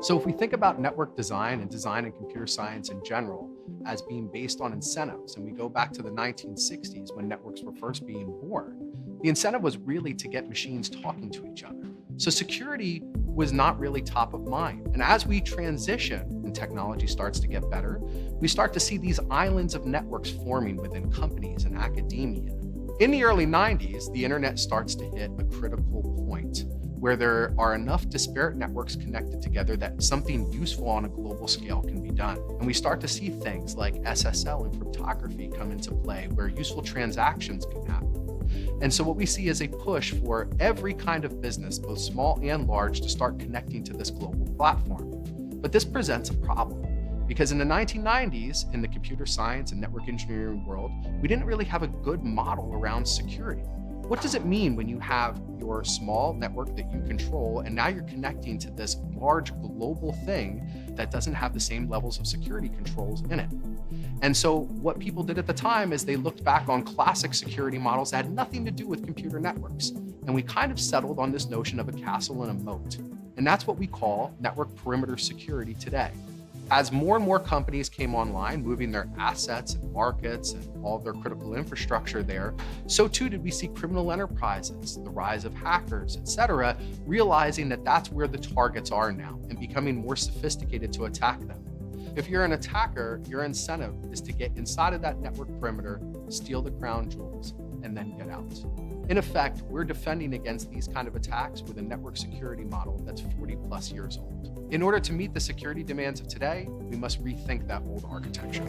So if we think about network design and design in computer science in general as being based on incentives, and we go back to the 1960s when networks were first being born, the incentive was really to get machines talking to each other. So security was not really top of mind. And as we transition and technology starts to get better, we start to see these islands of networks forming within companies and academia. In the early 90s, the internet starts to hit a critical point where there are enough disparate networks connected together that something useful on a global scale can be done. And we start to see things like SSL and cryptography come into play where useful transactions can happen. And so what we see is a push for every kind of business, both small and large, to start connecting to this global platform. But this presents a problem because in the 1990s, in the computer science and network engineering world, we didn't really have a good model around security. What does it mean when you have your small network that you control and now you're connecting to this large global thing that doesn't have the same levels of security controls in it? And so what people did at the time is they looked back on classic security models that had nothing to do with computer networks. And we kind of settled on this notion of a castle and a moat. And that's what we call network perimeter security today. As more and more companies came online, moving their assets and markets and all of their critical infrastructure there, so too did we see criminal enterprises, the rise of hackers, etc., realizing that that's where the targets are now and becoming more sophisticated to attack them. If you're an attacker, your incentive is to get inside of that network perimeter, steal the crown jewels, and then get out. In effect, we're defending against these kind of attacks with a network security model that's 40 plus years old. In order to meet the security demands of today, we must rethink that old architecture.